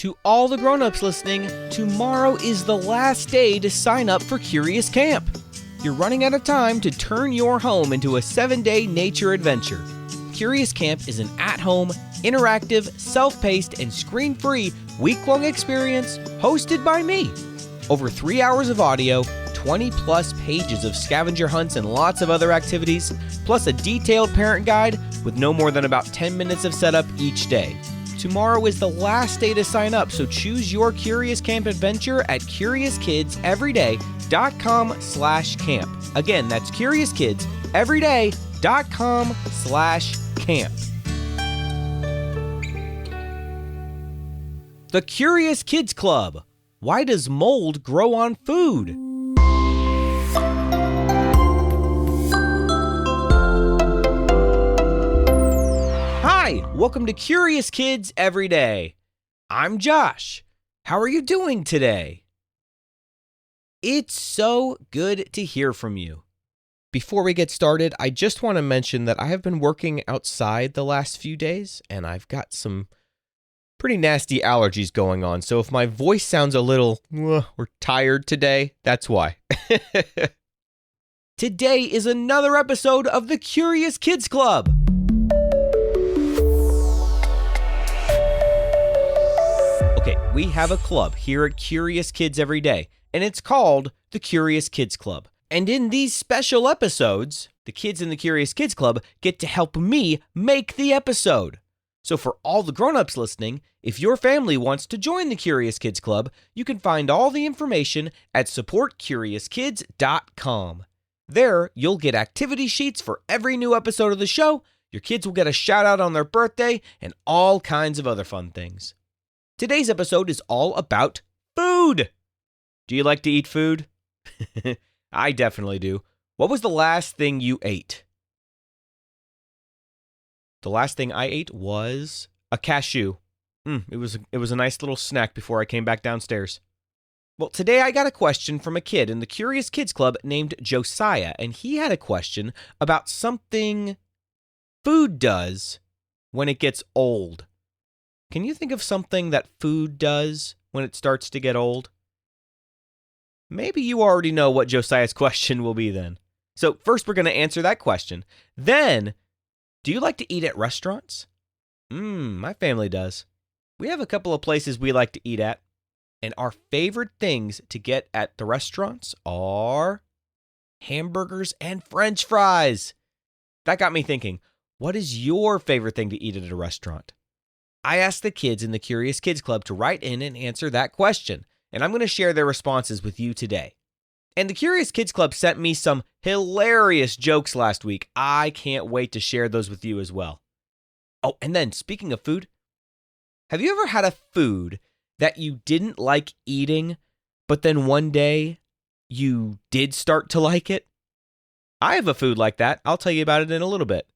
To all the grown-ups listening, tomorrow is the last day to sign up for Curious Camp. You're running out of time to turn your home into a 7-day nature adventure. Curious Camp is an at-home, interactive, self-paced, and screen-free week-long experience hosted by me. Over 3 hours of audio, 20-plus pages of scavenger hunts and lots of other activities, plus a detailed parent guide with no more than about 10 minutes of setup each day. Tomorrow is the last day to sign up, so choose your Curious Camp adventure at CuriousKidsEveryday.com/camp. Again, that's CuriousKidsEveryday.com/camp. The Curious Kids Club. Why does mold grow on food? Hi, welcome to Curious Kids Every Day. I'm Josh. How are you doing today? It's so good to hear from you. Before we get started, I just want to mention that I have been working outside the last few days, and I've got some pretty nasty allergies going on. So if my voice sounds a little or tired today, that's why. Today is another episode of the Curious Kids Club. Okay, we have a club here at Curious Kids Every Day, and it's called the Curious Kids Club. And in these special episodes, the kids in the Curious Kids Club get to help me make the episode. So for all the grown-ups listening, if your family wants to join the Curious Kids Club, you can find all the information at supportcuriouskids.com. There, you'll get activity sheets for every new episode of the show, your kids will get a shout-out on their birthday, and all kinds of other fun things. Today's episode is all about food. Do you like to eat food? I definitely do. What was the last thing you ate? The last thing I ate was a cashew. It was a nice little snack before I came back downstairs. Well, today I got a question from a kid in the Curious Kids Club named Josiah, and he had a question about something food does when it gets old. Can you think of something that food does when it starts to get old? Maybe you already know what Josiah's question will be then. So first we're going to answer that question. Then, do you like to eat at restaurants? My family does. We have a couple of places we like to eat at, and our favorite things to get at the restaurants are hamburgers and French fries. That got me thinking, what is your favorite thing to eat at a restaurant? I asked the kids in the Curious Kids Club to write in and answer that question, and I'm going to share their responses with you today. And the Curious Kids Club sent me some hilarious jokes last week. I can't wait to share those with you as well. Oh, and then speaking of food, have you ever had a food that you didn't like eating, but then one day you did start to like it? I have a food like that. I'll tell you about it in a little bit.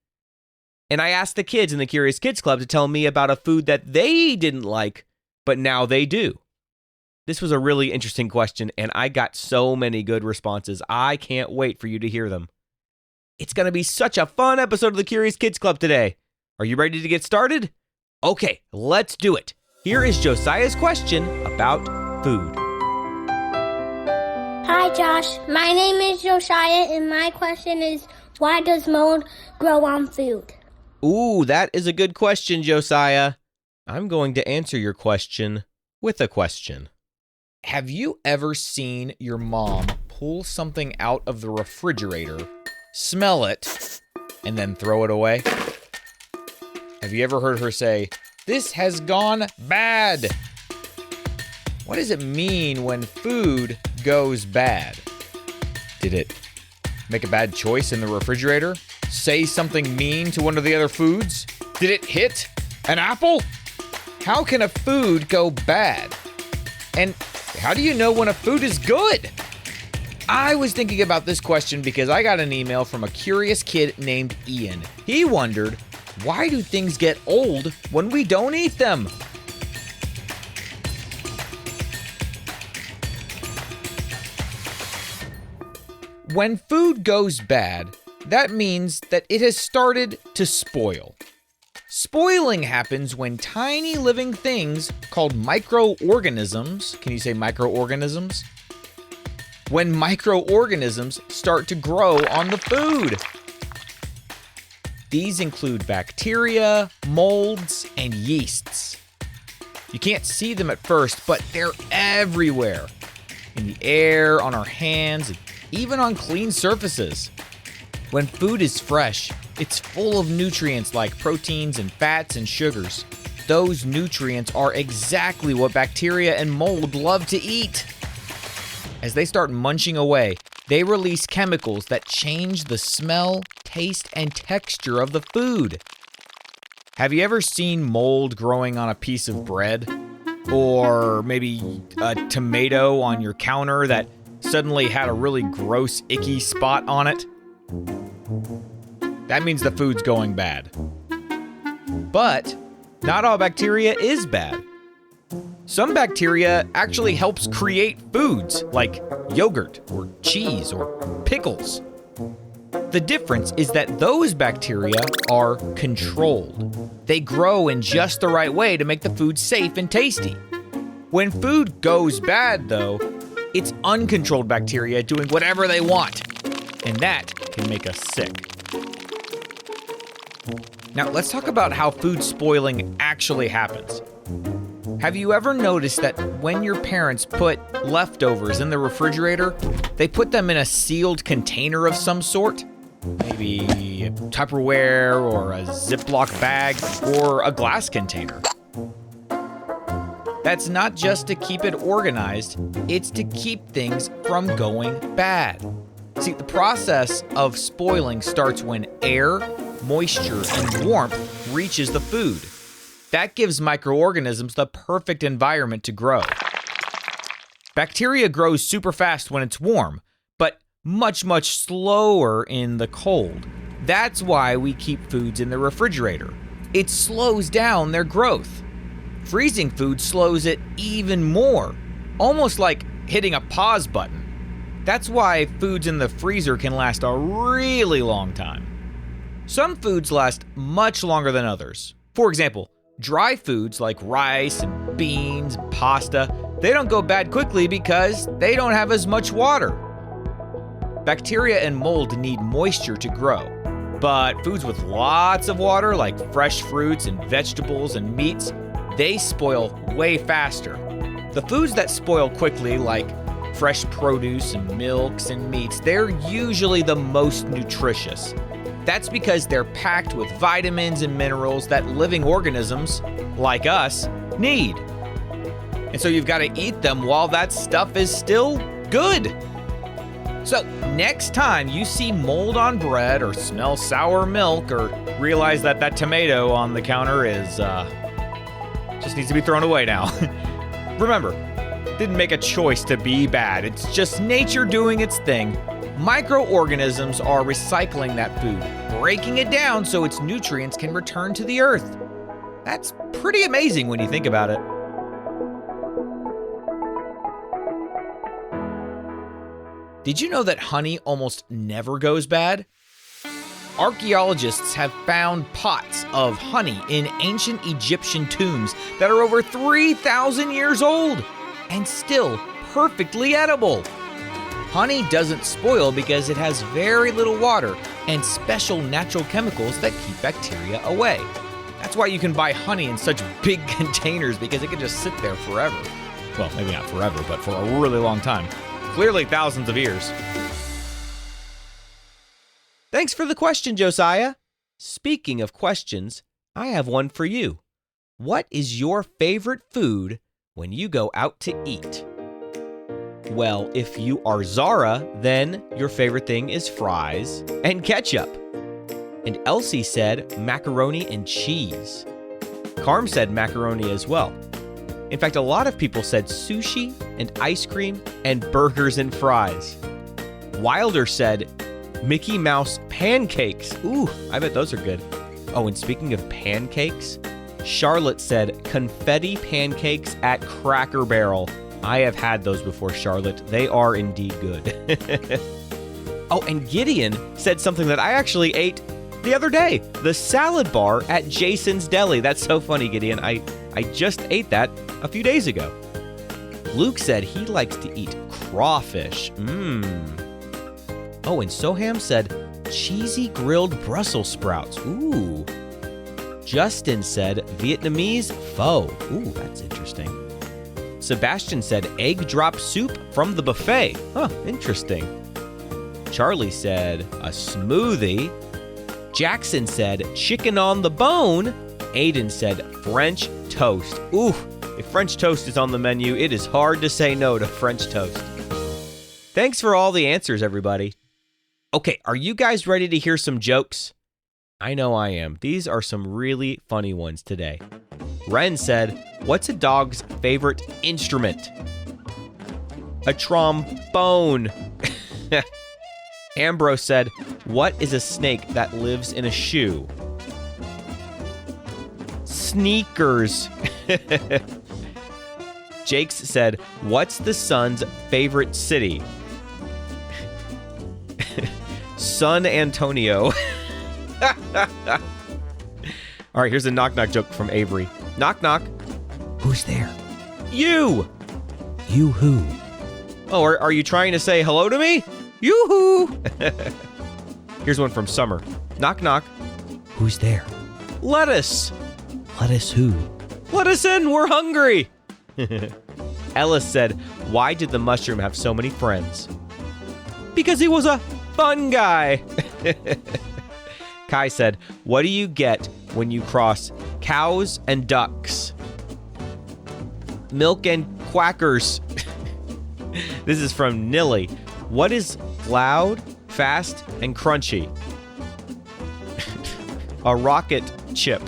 And I asked the kids in the Curious Kids Club to tell me about a food that they didn't like, but now they do. This was a really interesting question, and I got so many good responses. I can't wait for you to hear them. It's going to be such a fun episode of the Curious Kids Club today. Are you ready to get started? Okay, let's do it. Here is Josiah's question about food. Hi, Josh. My name is Josiah, and my question is, why does mold grow on food? Ooh, that is a good question, Josiah. I'm going to answer your question with a question. Have you ever seen your mom pull something out of the refrigerator, smell it, and then throw it away? Have you ever heard her say, "This has gone bad"? What does it mean when food goes bad? Did it make a bad choice in the refrigerator? Say something mean to one of the other foods? Did it hit an apple? How can a food go bad? And how do you know when a food is good? I was thinking about this question because I got an email from a curious kid named Ian. He wondered, why do things get old when we don't eat them? When food goes bad, that means that it has started to spoil. Spoiling happens when tiny living things called microorganisms, can you say microorganisms? When microorganisms start to grow on the food. These include bacteria, molds, and yeasts. You can't see them at first, but they're everywhere. In the air, on our hands, and even on clean surfaces. When food is fresh, it's full of nutrients like proteins and fats and sugars. Those nutrients are exactly what bacteria and mold love to eat. As they start munching away, they release chemicals that change the smell, taste, and texture of the food. Have you ever seen mold growing on a piece of bread? Or maybe a tomato on your counter that suddenly had a really gross, icky spot on it? That means the food's going bad. But not all bacteria is bad. Some bacteria actually helps create foods like yogurt or cheese or pickles. The difference is that those bacteria are controlled. They grow in just the right way to make the food safe and tasty. When food goes bad, though, it's uncontrolled bacteria doing whatever they want, and that can make us sick. Now, let's talk about how food spoiling actually happens. Have you ever noticed that when your parents put leftovers in the refrigerator, they put them in a sealed container of some sort? Maybe a Tupperware or a Ziploc bag or a glass container. That's not just to keep it organized, it's to keep things from going bad. See, the process of spoiling starts when air, moisture, and warmth reaches the food. That gives microorganisms the perfect environment to grow. Bacteria grows super fast when it's warm, but much slower in the cold. That's why we keep foods in the refrigerator. It slows down their growth. Freezing food slows it even more, almost like hitting a pause button. That's why foods in the freezer can last a really long time. Some foods last much longer than others. For example, dry foods like rice and beans and pasta, they don't go bad quickly because they don't have as much water. Bacteria and mold need moisture to grow, but foods with lots of water like fresh fruits and vegetables and meats, they spoil way faster. The foods that spoil quickly, like fresh produce and milks and meats, they're usually the most nutritious. That's because they're packed with vitamins and minerals that living organisms, like us, need. And so you've got to eat them while that stuff is still good. So next time you see mold on bread or smell sour milk or realize that that tomato on the counter is, just needs to be thrown away now. Remember, didn't make a choice to be bad. It's just nature doing its thing. Microorganisms are recycling that food, breaking it down so its nutrients can return to the earth. That's pretty amazing when you think about it. Did you know that honey almost never goes bad? Archaeologists have found pots of honey in ancient Egyptian tombs that are over 3,000 years old and still perfectly edible. Honey doesn't spoil because it has very little water and special natural chemicals that keep bacteria away. That's why you can buy honey in such big containers, because it can just sit there forever. Well, maybe not forever, but for a really long time. Clearly thousands of years. Thanks for the question, Josiah. Speaking of questions, I have one for you. What is your favorite food when you go out to eat? Well, if you are Zara, then your favorite thing is fries and ketchup. And Elsie said macaroni and cheese. Carm said macaroni as well. In fact, a lot of people said sushi and ice cream and burgers and fries. Wilder said Mickey Mouse pancakes. Ooh, I bet those are good. Oh, and speaking of pancakes, Charlotte said confetti pancakes at Cracker Barrel. I have had those before, Charlotte. They are indeed good. Oh, and Gideon said something that I actually ate the other day, the salad bar at Jason's Deli. That's so funny, Gideon. I just ate that a few days ago. Luke said he likes to eat crawfish. Oh, and Soham said cheesy grilled Brussels sprouts. Ooh. Justin said Vietnamese pho. Ooh, that's interesting. Sebastian said egg drop soup from the buffet. Huh, interesting. Charlie said a smoothie. Jackson said chicken on the bone. Aiden said French toast. Ooh, if French toast is on the menu, it is hard to say no to French toast. Thanks for all the answers, everybody. Okay, are you guys ready to hear some jokes? I know I am. These are some really funny ones today. Ren said, what's a dog's favorite instrument? A trombone. Ambrose said, what is a snake that lives in a shoe? Sneakers. Jakes said, what's the sun's favorite city? San Antonio. All right, here's a knock-knock joke from Avery. Knock-knock. Who's there? You! You who? Oh, are you trying to say hello to me? Yoo-hoo! Here's one from Summer. Knock-knock. Who's there? Lettuce! Lettuce who? Let us in, we're hungry! Ellis said, why did the mushroom have so many friends? Because he was a fun guy! Kai said, what do you get when you cross cows and ducks? Milk and quackers. This is from Nilly. What is loud, fast, and crunchy? A rocket chip.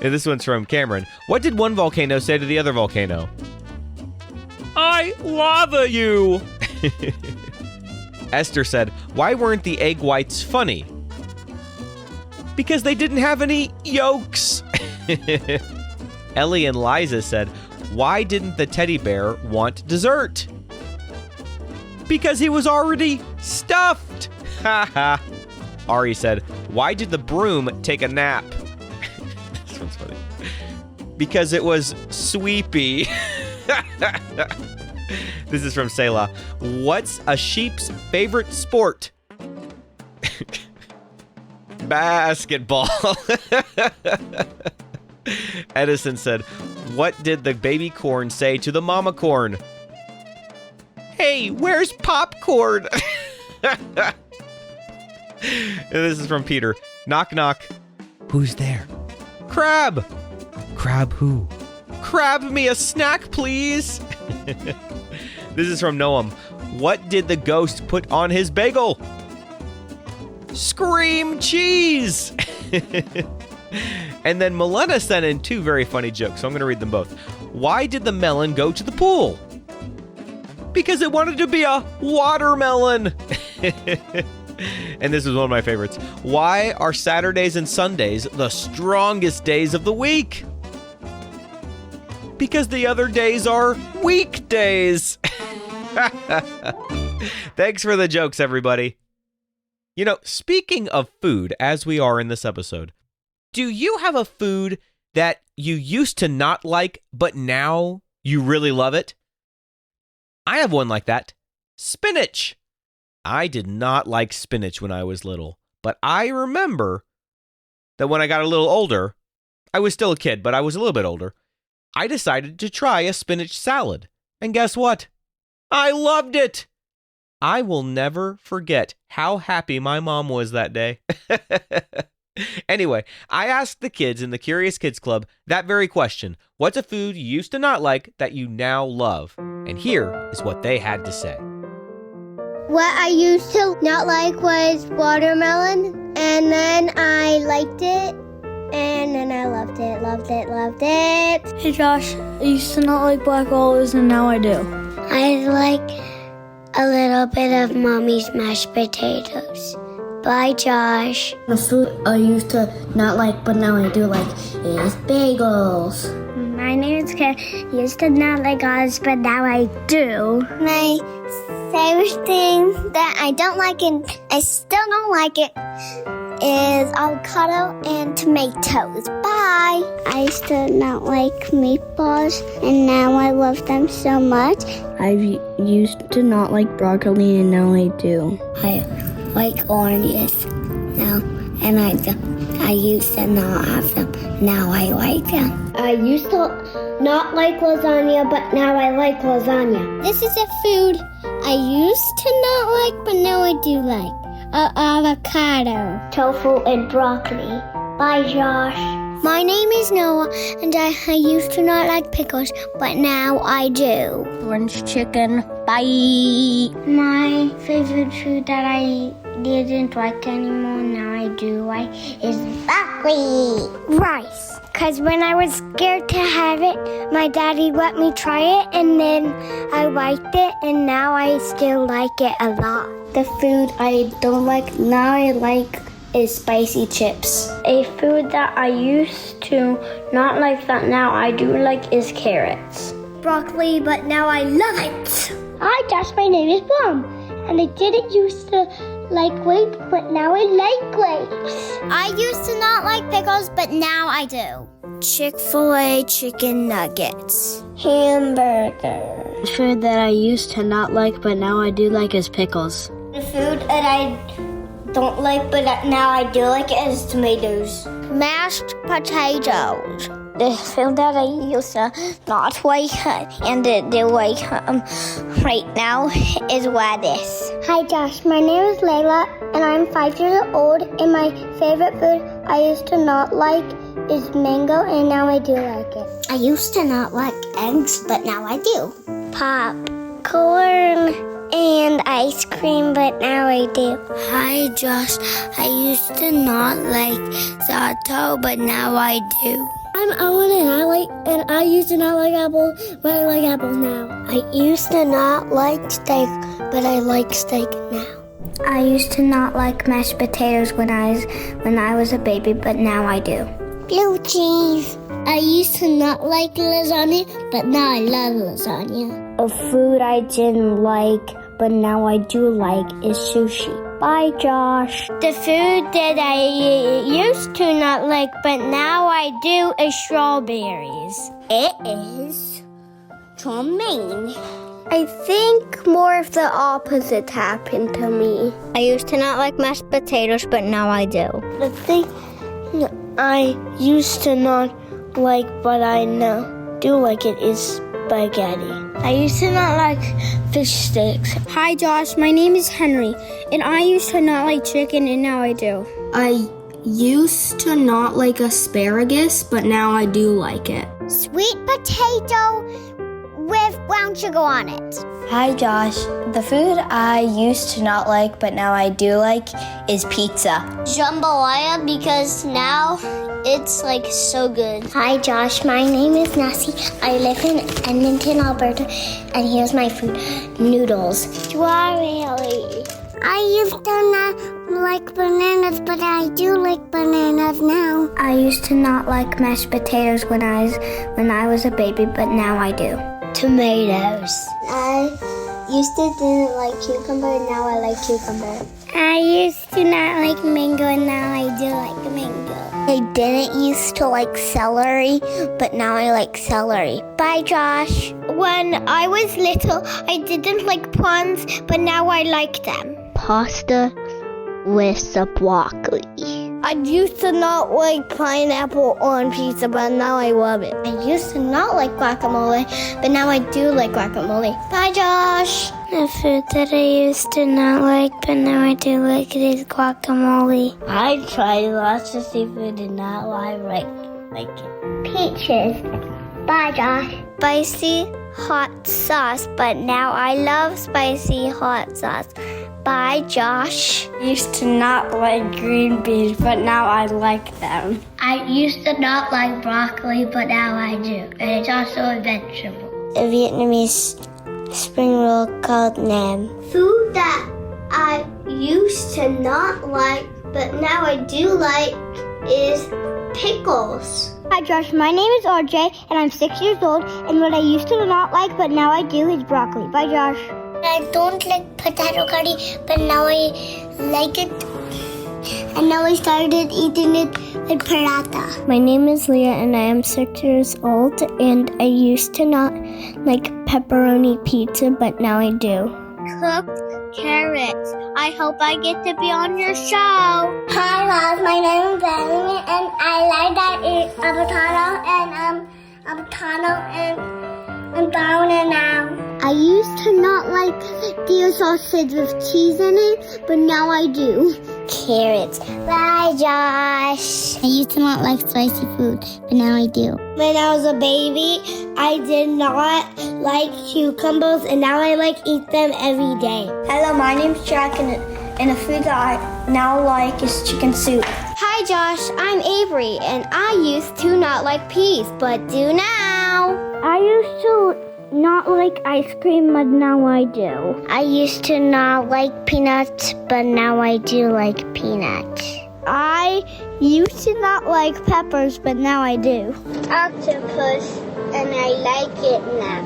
And this one's from Cameron. What did one volcano say to the other volcano? I lava you! Esther said, why weren't the egg whites funny? Because they didn't have any yolks. Ellie and Liza said, why didn't the teddy bear want dessert? Because he was already stuffed. Haha. Ari said, why did the broom take a nap? This one's funny. Because it was sweepy. This is from Selah. What's a sheep's favorite sport? Basketball. Edison said, what did the baby corn say to the mama corn? Hey, where's popcorn? And this is from Peter. Knock, knock. Who's there? Crab. Crab who? Crab me a snack, please. This is from Noam. What did the ghost put on his bagel? Scream cheese. And then Milena sent in two very funny jokes, so I'm going to read them both. Why did the melon go to the pool? Because it wanted to be a watermelon. And this is one of my favorites. Why are Saturdays and Sundays the strongest days of the week? Because the other days are weekdays. Thanks for the jokes, everybody. You know, speaking of food, as we are in this episode, do you have a food that you used to not like, but now you really love it? I have one like that. Spinach. I did not like spinach when I was little, but I remember that when I got a little older, I was still a kid, but I was a little bit older, I decided to try a spinach salad. And guess what? I loved it. I will never forget how happy my mom was that day. Anyway, I asked the kids in the Curious Kids Club that very question. What's a food you used to not like that you now love? And here is what they had to say. What I used to not like was watermelon, and then I liked it, and then I loved it, loved it, loved it. Hey Josh, I used to not like black olives and now I do. I like a little bit of Mommy's mashed potatoes. Bye, Josh. The food I used to not like but now I do like is bagels. My name is Karen. I used to not like olives, but now I do. My favorite thing that I don't like and I still don't like it is avocado and tomatoes. Bye! I used to not like meatballs and now I love them so much. I used to not like broccoli and now I do. I like oranges now and I used to not have them. Now I like them. I used to not like lasagna, but now I like lasagna. This is a food I used to not like, but now I do like. Avocado, tofu, and broccoli. Bye, Josh. My name is Noah, and I used to not like pickles, but now I do. Orange chicken. Bye. My favorite food that I didn't like anymore, now I do like, is broccoli. Rice. Because when I was scared to have it, my daddy let me try it, and then I liked it, and now I still like it a lot. The food I don't like, now I like, is spicy chips. A food that I used to not like that now I do like is carrots. Broccoli, but now I love it. Hi Josh, my name is Plum, and I didn't used to like grapes, but now I like grapes. I used to not like pickles, but now I do. Chick-fil-A chicken nuggets. Hamburger. The food that I used to not like but now I do like is pickles. The food that I don't like but now I do like is tomatoes. Mashed potatoes. The food that I used to not like and do like right now is lettuce. Hi Josh, my name is Layla and I'm 5 years old and my favorite food I used to not like is mango and now I do like it. I used to not like eggs but now I do. Popcorn and ice cream, but now I do. Hi, Josh. I used to not like Sato, but now I do. I'm Owen, and I used to not like apples, but I like apples now. I used to not like steak, but I like steak now. I used to not like mashed potatoes when I was a baby, but now I do. Blue cheese. I used to not like lasagna, but now I love lasagna. A food I didn't like, but now I do like is sushi. Bye, Josh. The food that I used to not like, but now I do is strawberries. It is charming. I think more of the opposite happened to me. I used to not like mashed potatoes, but now I do. The thing I used to not like, but I now do like it is spaghetti. I used to not like fish sticks. Hi Josh, my name is Henry, and I used to not like chicken and now I do. I used to not like asparagus, but now I do like it. Sweet potato with brown sugar on it. Hi Josh, the food I used to not like but now I do like is pizza. Jambalaya, because now it's like so good. Hi Josh, my name is Nassie. I live in Edmonton, Alberta, and here's my food, noodles. Strawberry. I used to not like bananas, but I do like bananas now. I used to not like mashed potatoes when I was a baby, but now I do. Tomatoes. I used to didn't like cucumber, and now I like cucumber. I used to not like mango, and now I do like mango. I didn't used to like celery, but now I like celery. Bye, Josh. When I was little, I didn't like prawns, but now I like them. Pasta with the broccoli. I used to not like pineapple on pizza, but now I love it. I used to not like guacamole, but now I do like guacamole. Bye, Josh. The food that I used to not like, but now I do like it is guacamole. I tried lots of seafood and now I like it. Peaches. Bye, Josh. Spicy hot sauce, but now I love spicy hot sauce. Bye, Josh. I used to not like green beans, but now I like them. I used to not like broccoli, but now I do. And it's also a vegetable. A Vietnamese spring roll called nam. Food that I used to not like, but now I do like, is pickles. Hi Josh, my name is RJ, and I'm 6 years old, and what I used to not like, but now I do, is broccoli. Bye Josh. I don't like potato curry, but now I like it. And now I started eating it with paratha. My name is Leah and I am 6 years old, and I used to not like pepperoni pizza, but now I do. Cooked carrots. I hope I get to be on your show. Hi, Ross. My name is Benjamin, and I like that it's avocado and brown and now. I used to not like deer sausage with cheese in it, but now I do. Carrots. Bye, Josh. I used to not like spicy food, but now I do. When I was a baby, I did not like cucumbers, and now I eat them every day. Hello, my name's Jack, and the food that I now like is chicken soup. Hi, Josh. I'm Avery, and I used to not like peas, but do now. I used to not like ice cream, but now I do. I used to not like peanuts, but now I do like peanuts. I used to not like peppers, but now I do. Octopus, and I like it now.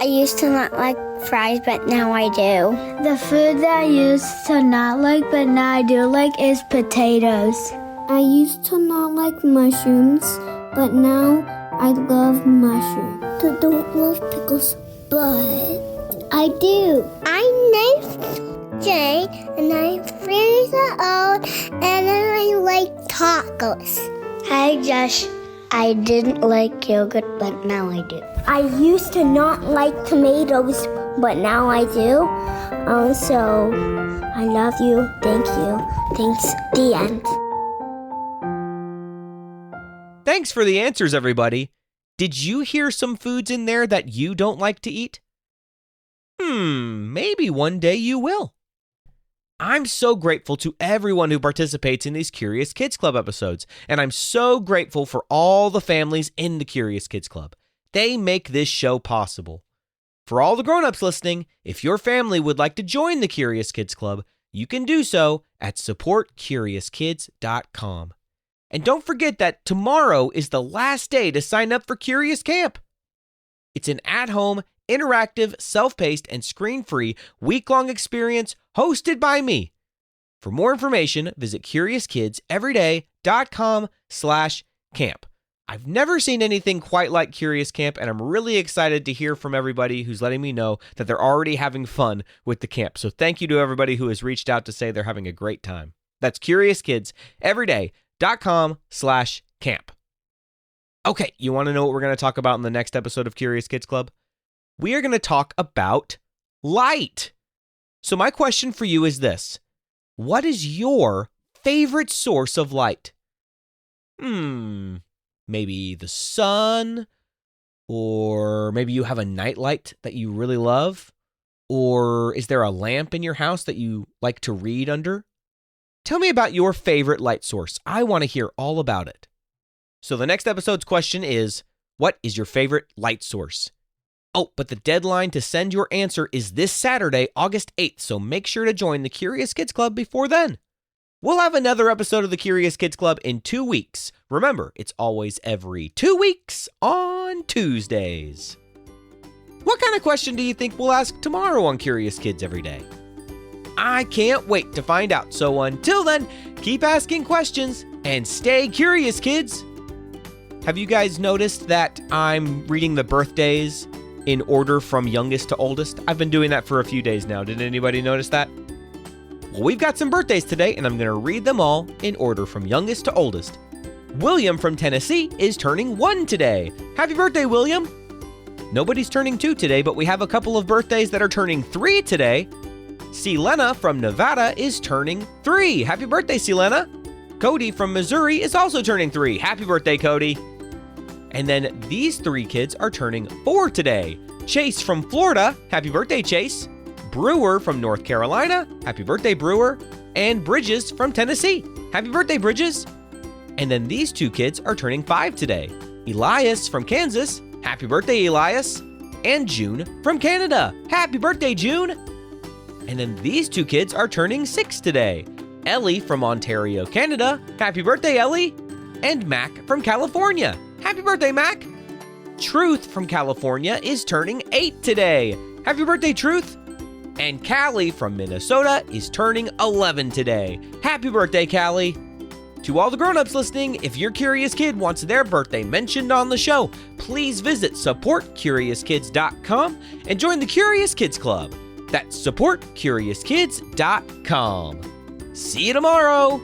I used to not like fries, but now I do. The food that I used to not like, but now I do like is potatoes. I used to not like mushrooms, but now I love mushrooms. I don't love pickles, but I do. I'm named Jay, and I'm 3 years old, and I like tacos. Hi, Josh. I didn't like yogurt, but now I do. I used to not like tomatoes, but now I do. So, I love you. Thank you. Thanks. The end. Thanks for the answers, everybody. Did you hear some foods in there that you don't like to eat? Maybe one day you will. I'm so grateful to everyone who participates in these Curious Kids Club episodes, and I'm so grateful for all the families in the Curious Kids Club. They make this show possible. For all the grown-ups listening, if your family would like to join the Curious Kids Club, you can do so at supportcuriouskids.com. And don't forget that tomorrow is the last day to sign up for Curious Camp. It's an at-home, interactive, self-paced, and screen-free week-long experience hosted by me. For more information, visit CuriousKidsEveryday.com/camp. I've never seen anything quite like Curious Camp, and I'm really excited to hear from everybody who's letting me know that they're already having fun with the camp. So thank you to everybody who has reached out to say they're having a great time. That's CuriousKidsEveryday.com/camp. Okay, you want to know what we're going to talk about in the next episode of Curious Kids Club? We are going to talk about light. So my question for you is this: what is your favorite source of light? Maybe the sun, or maybe you have a nightlight that you really love, or is there a lamp in your house that you like to read under? Tell me about your favorite light source. I want to hear all about it. So the next episode's question is, what is your favorite light source? Oh, but the deadline to send your answer is this Saturday, August 8th, so make sure to join the Curious Kids Club before then. We'll have another episode of the Curious Kids Club in 2 weeks. Remember, it's always every 2 weeks on Tuesdays. What kind of question do you think we'll ask tomorrow on Curious Kids Every Day? I can't wait to find out. So until then, keep asking questions and stay curious, kids. Have you guys noticed that I'm reading the birthdays in order from youngest to oldest? I've been doing that for a few days now. Did anybody notice that? Well, we've got some birthdays today, and I'm going to read them all in order from youngest to oldest. William from Tennessee is turning 1 today. Happy birthday, William. Nobody's turning 2 today, but we have a couple of birthdays that are turning 3 today. Selena from Nevada is turning 3. Happy birthday, Selena. Cody from Missouri is also turning 3. Happy birthday, Cody. And then these 3 kids are turning 4 today. Chase from Florida. Happy birthday, Chase. Brewer from North Carolina. Happy birthday, Brewer. And Bridges from Tennessee. Happy birthday, Bridges. And then these 2 kids are turning 5 today. Elias from Kansas. Happy birthday, Elias. And June from Canada. Happy birthday, June. And then these 2 kids are turning 6 today. Ellie from Ontario, Canada. Happy birthday, Ellie. And Mac from California. Happy birthday, Mac. Truth from California is turning 8 today. Happy birthday, Truth. And Callie from Minnesota is turning 11 today. Happy birthday, Callie. To all the grown-ups listening, if your curious kid wants their birthday mentioned on the show, please visit supportcuriouskids.com and join the Curious Kids Club. That's supportcuriouskids.com. See you tomorrow.